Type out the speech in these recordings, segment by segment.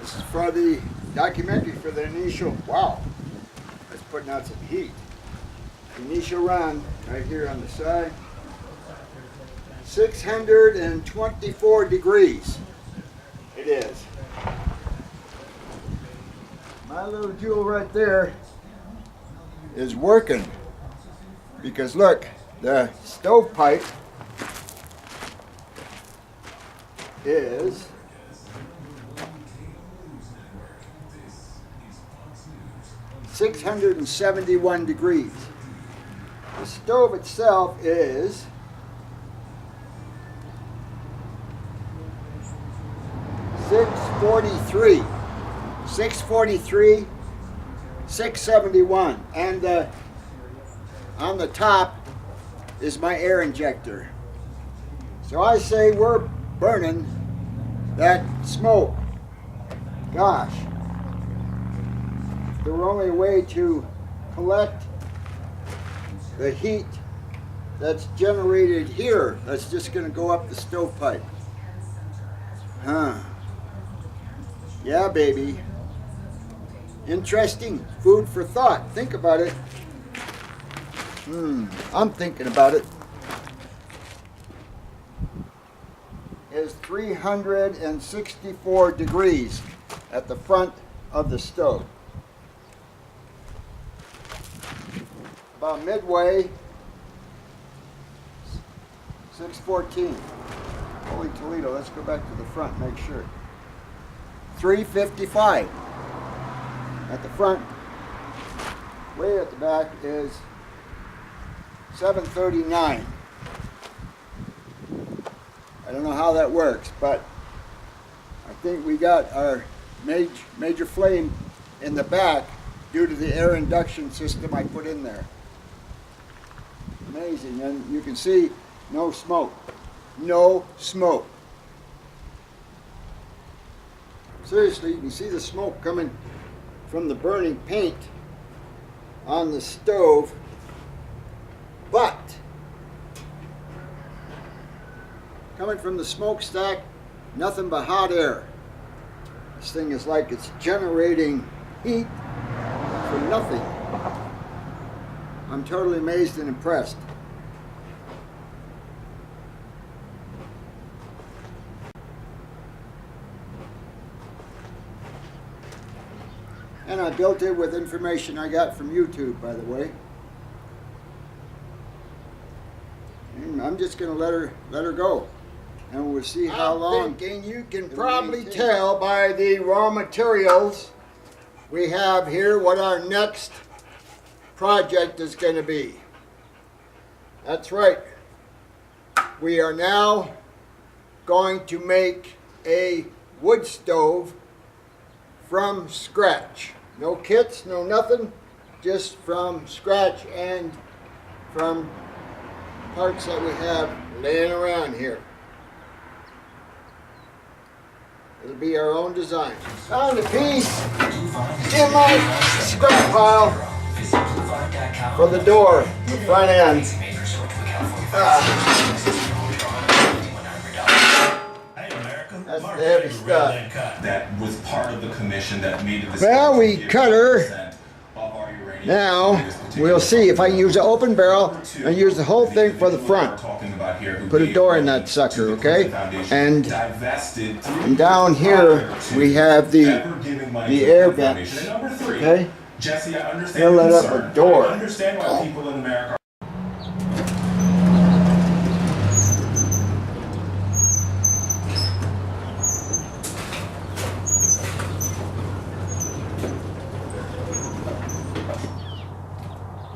This is for the documentary for the initial, wow, that's putting out some heat. Initial run right here on the side. 624 degrees it is. My little jewel right there is working because look, the stovepipe is 671 degrees. The stove itself is 643, 671, and on the top is my air injector. So I say we're burning that smoke. Gosh, if there were only a way to collect the heat that's generated here, that's just going to go up the stovepipe. Huh. Yeah, baby. Interesting. Food for thought. Think about it. I'm thinking about it. Is 364 degrees at the front of the stove. About midway, 614. Holy Toledo, let's go back to the front and make sure. 355 at the front. Way at the back is 739. I don't know how that works, but I think we got our major flame in the back due to the air induction system I put in there. Amazing, and you can see no smoke. No smoke. Seriously, you can see the smoke coming from the burning paint on the stove, but coming from the smokestack, nothing but hot air. This thing is like it's generating heat for nothing. I'm totally amazed and impressed. And I built it with information I got from YouTube, by the way. And I'm just going to let her go. And we'll see how long. You can probably tell by the raw materials we have here what our next project is going to be. That's right. We are now going to make a wood stove from scratch. No kits, no nothing, just from scratch and from parts that we have laying around here. It'll be our own design. Found a piece in my scrap pile for the door, the front end. That's the heavy stuff. That was part of the commission that made it. Well, we cut her. Now, we'll see if I can use an open barrel and use the whole thing for the front. Put a door in that sucker, okay? And down here, we have the air vents, okay? They'll let up a door. I understand why people in America.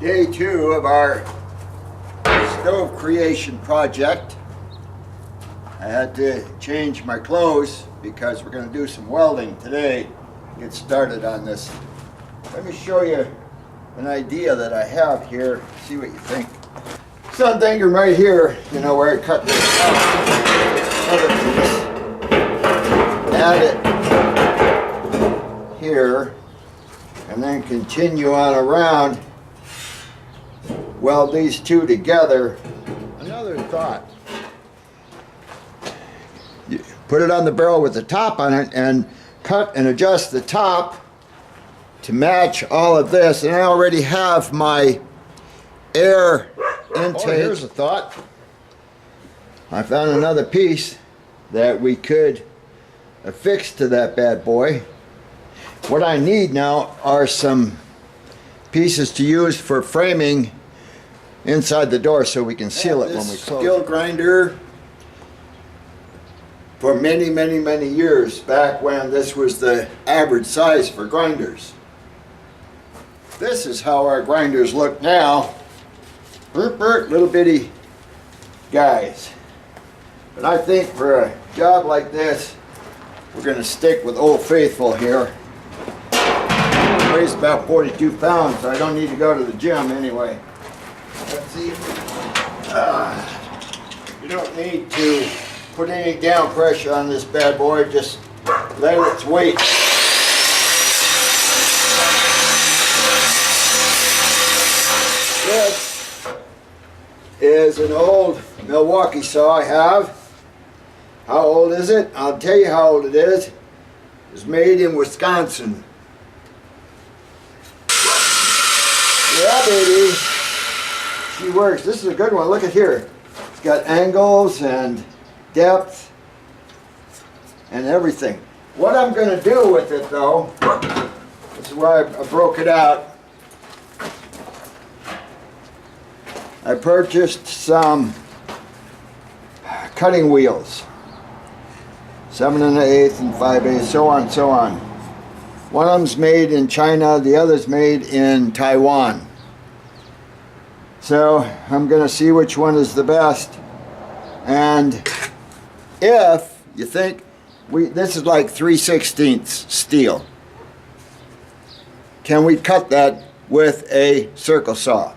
Day 2 of our stove creation project. I had to change my clothes because we're going to do some welding today. Get started on this. Let me show you an idea that I have here. See what you think. So I'm thinking right here, you know, where I cut this out. Add it here, and then continue on around. Weld these two together. Another thought. You put it on the barrel with the top on it and cut and adjust the top to match all of this, and I already have my air intake. Oh, here's a thought. I found another piece that we could affix to that bad boy. What I need now are some pieces to use for framing inside the door so we can seal it when we close. Skill grinder for many, many, many years, back when this was the average size for grinders. This is how our grinders look now. Little bitty guys. But I think for a job like this, we're going to stick with Old Faithful here. It weighs about 42 pounds, so I don't need to go to the gym anyway. Let's see. You don't need to put any down pressure on this bad boy, just let its weight. This is an old Milwaukee saw I have. How old is it? I'll tell you how old it is. It was made in Wisconsin. Yeah, baby. She works. This is a good one. Look at here. It's got angles and depth and everything. What I'm going to do with it, though, this is why I broke it out. I purchased some cutting wheels. 7 1/8 and 5/8, so on and so on. One of them's made in China, the other's made in Taiwan. So I'm going to see which one is the best. And if you think, this is like 3/16 steel. Can we cut that with a circle saw?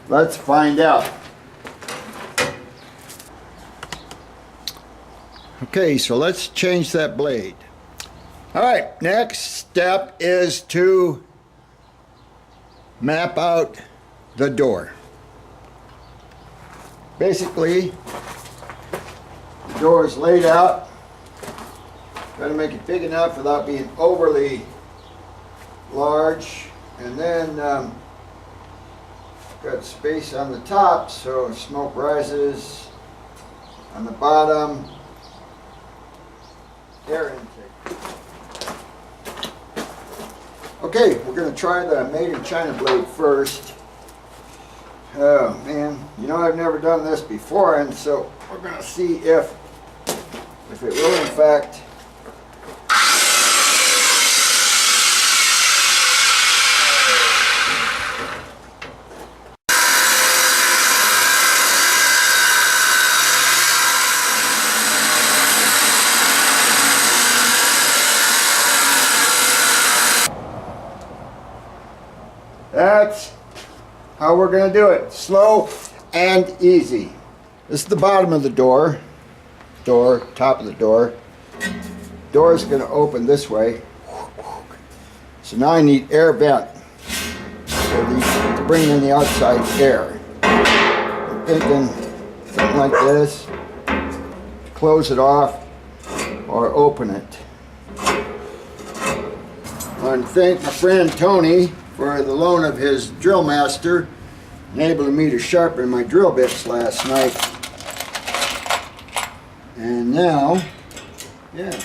Let's find out. Okay, so let's change that blade. All right, next step is to map out the door. Basically, the door is laid out. Try to make it big enough without being overly large. And then got space on the top so smoke rises. On the bottom, air intake. Okay, we're going to try the made in China blade first. Oh man, you know, I've never done this before, and so we're going to see if it will in fact That's how we're going to do it. Slow and easy. This is the bottom of the door. Top of the door. Door is going to open this way. So now I need air vent to bring in the outside air. I'm thinking something like this. Close it off or open it. I want to thank my friend Tony for the loan of his drill master, enabling me to sharpen my drill bits last night. And now, yeah.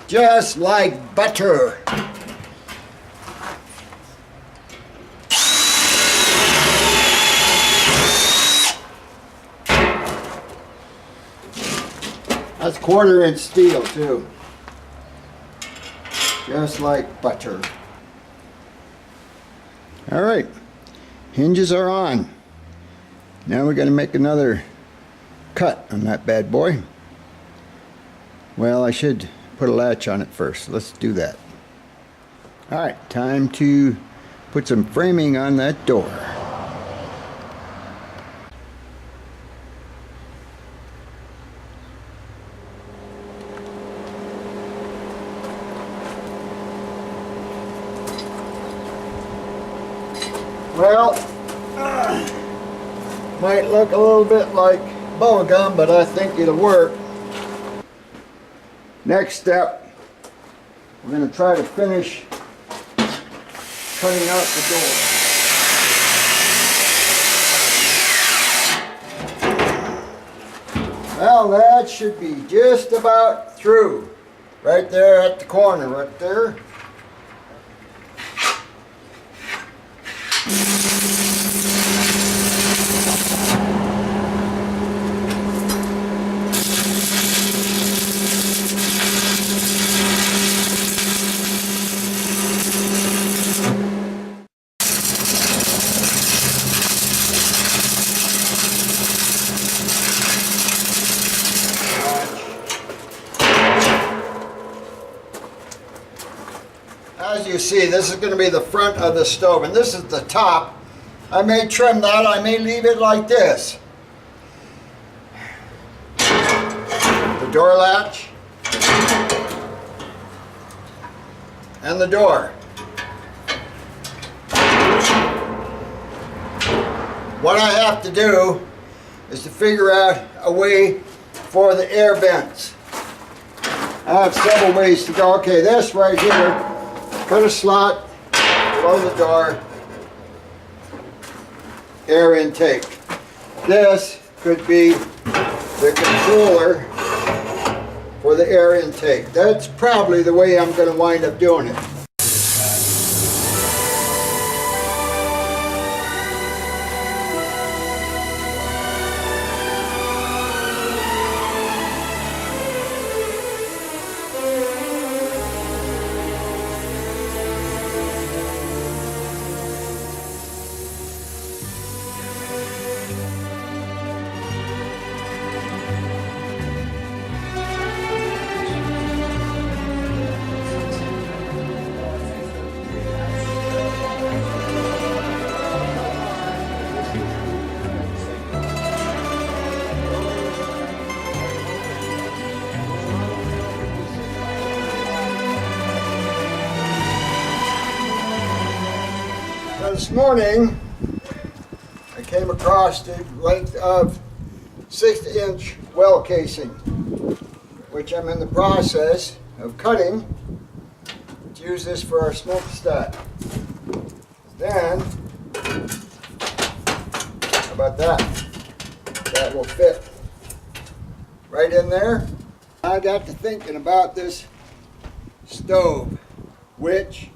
Just like butter. That's 1/4 inch steel too. Just like butter. All right, hinges are on. Now we're going to make another cut on that bad boy. Well, I should put a latch on it first. Let's do that. All right, time to put some framing on that door. Well, might look a little bit like bubble gum, but I think it'll work. Next step, we're going to try to finish cutting out the door. Well, that should be just about through. Right there at the corner, right there. As you see, this is going to be the front of the stove, and this is the top. I may trim that, I may leave it like this. The door latch and the door. What I have to do is to figure out a way for the air vents. I have several ways to go. Okay, this right here, put a slot below the door, air intake. This could be the controller for the air intake. That's probably the way I'm going to wind up doing it. This morning I came across the length of 6-inch well casing, which I'm in the process of cutting to use this for our smokestack. Then, how about that? That will fit right in there. I got to thinking about this stove, which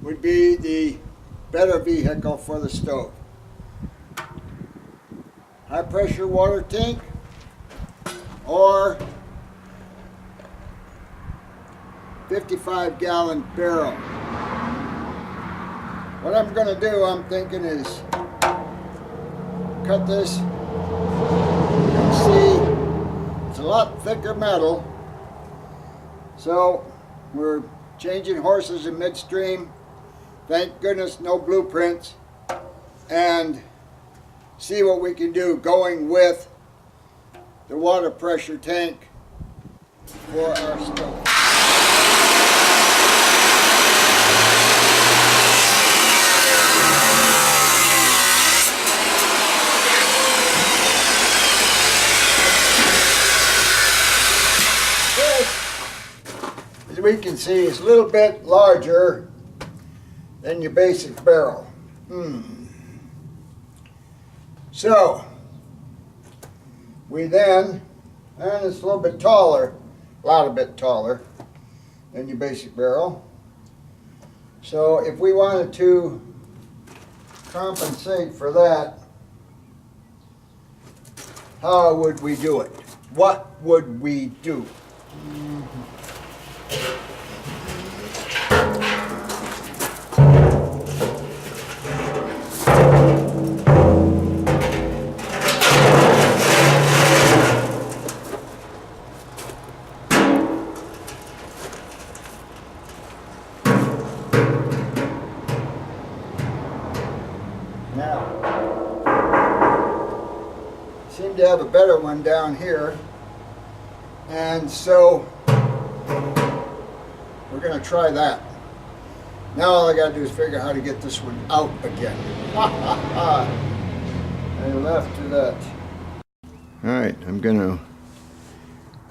would be the better vehicle for the stove. High pressure water tank or 55-gallon barrel. What I'm going to do, I'm thinking, is cut this. You can see it's a lot thicker metal, so we're changing horses in midstream. Thank goodness no blueprints, and see what we can do going with the water pressure tank for our stove. This, as we can see, is a little bit larger than your basic barrel. So we then, and it's a little bit taller, a lot bit taller than your basic barrel. So if we wanted to compensate for that, how would we do it? What would we do? Now, I seem to have a better one down here, and so we're going to try that. Now all I gotta do is figure out how to get this one out again. And left to that. Alright, I'm gonna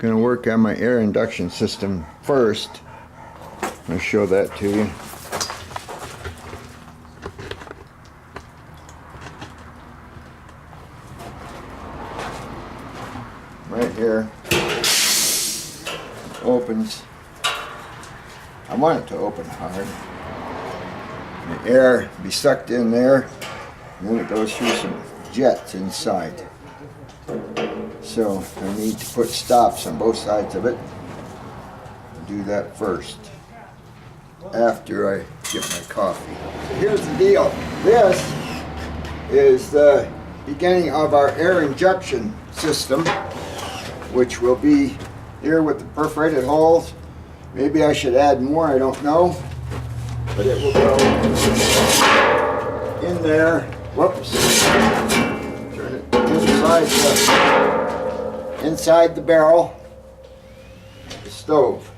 work on my air induction system first. I'll show that to you. Right here. Opens. I want it to open hard. The air be sucked in there, and then it goes through some jets inside. So I need to put stops on both sides of it. Do that first, after I get my coffee. Here's the deal. This is the beginning of our air injection system, which will be here with the perforated holes. Maybe I should add more, I don't know. But it will go in there. Whoops. Turn it inside the barrel, the stove.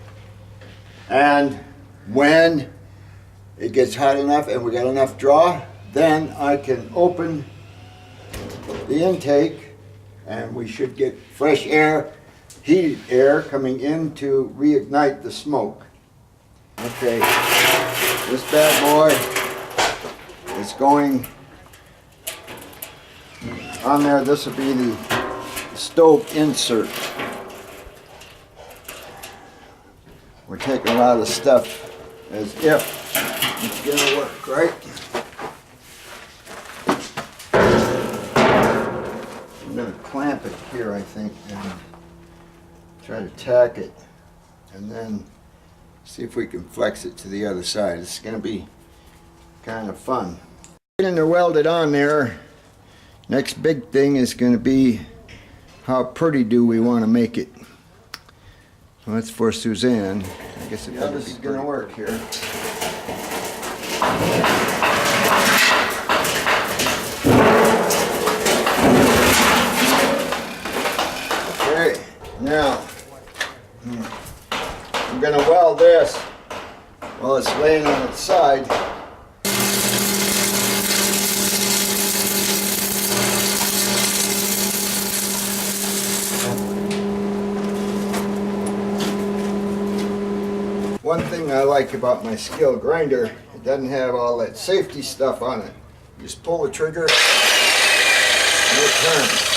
And when it gets hot enough and we got enough draw, then I can open the intake and we should get fresh air, heated air coming in to reignite the smoke. Okay, this bad boy is going on there. This will be the stove insert. We're taking a lot of stuff as if it's gonna work, right? I'm gonna clamp it here, I think, and try to tack it, and then see if we can flex it to the other side. It's gonna be kind of fun. Getting it welded on there, next big thing is gonna be how pretty do we want to make it. Well, that's for Suzanne. I guess it this is gonna work here. Okay, now I'm gonna weld this while it's laying on its side. One thing I like about my skill grinder, it doesn't have all that safety stuff on it. You just pull the trigger and it turns.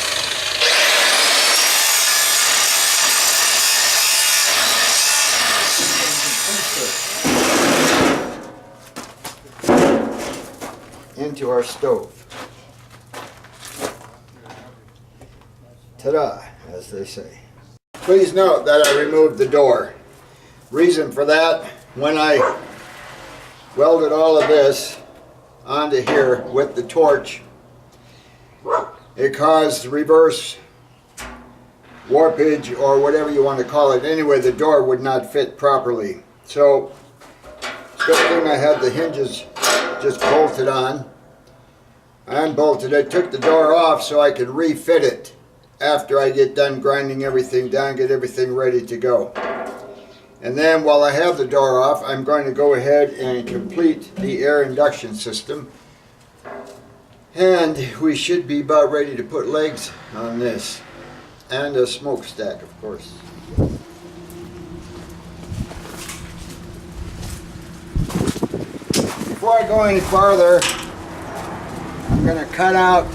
Into our stove. Ta-da, as they say. Please note that I removed the door. Reason for that, when I welded all of this onto here with the torch, it caused reverse warpage or whatever you want to call it. Anyway, the door would not fit properly. So, it's a good thing I had the hinges just bolted on. I unbolted it, took the door off so I could refit it after I get done grinding everything down, get everything ready to go. And then while I have the door off, I'm going to go ahead and complete the air induction system. And we should be about ready to put legs on this. And a smokestack, of course. Before I go any farther, I'm going to cut out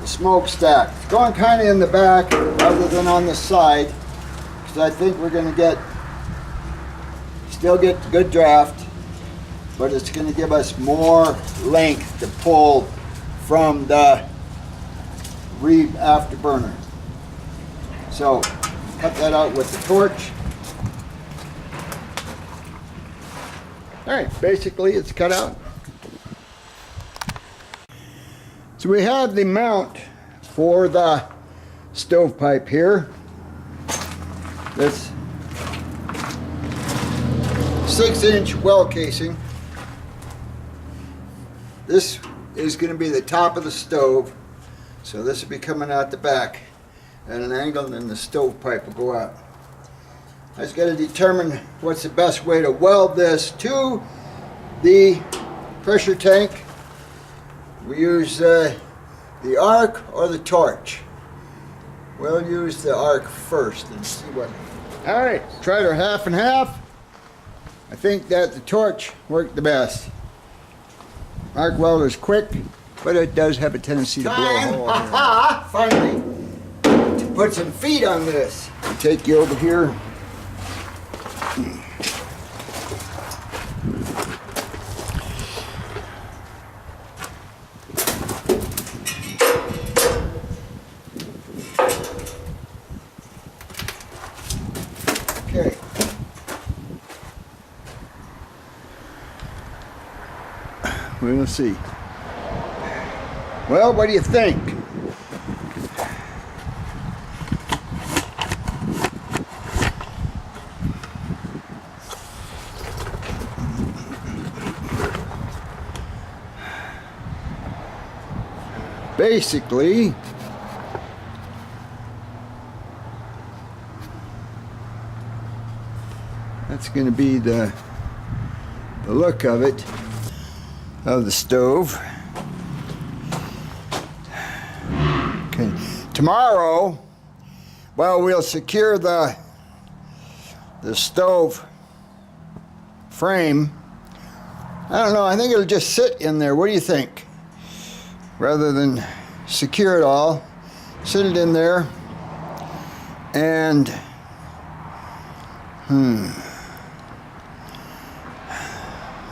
the smokestack. It's going kind of in the back rather than on the side, because I think we're going to still get good draft, but it's going to give us more length to pull from the reed afterburner. So cut that out with the torch. Alright, basically it's cut out. So we have the mount for the stovepipe here. This 6-inch well casing. This is going to be the top of the stove, so this will be coming out the back at an angle, and then the stovepipe will go out. I just got to determine what's the best way to weld this to the pressure tank, we use the arc or the torch. We'll use the arc first and see what. All right, tried our half and half. I think that the torch worked the best. Arc welder's quick, but it does have a tendency to blow a hole here. Finally, to put some feet on this. I'll take you over here. Okay. We'll see. Well, what do you think? Basically, that's going to be the look of it, of the stove. Okay. Tomorrow, well, we'll secure the stove frame. I don't know, I think it'll just sit in there. What do you think? Rather than secure it all, sit it in there and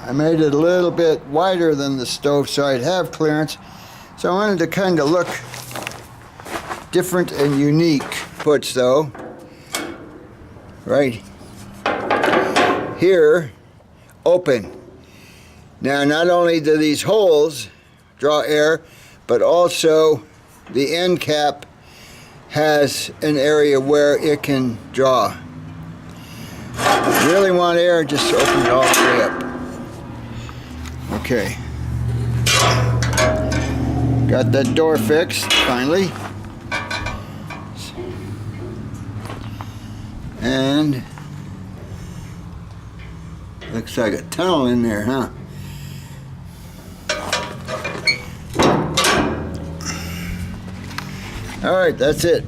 I made it a little bit wider than the stove so I'd have clearance. So I wanted to kind of look different and unique. Puts though, right here, open. Now not only do these holes draw air, but also the end cap has an area where it can draw. If you really want air, just open it all the way up. Okay. Got that door fixed, finally. And looks like a tunnel in there, huh? All right, that's it.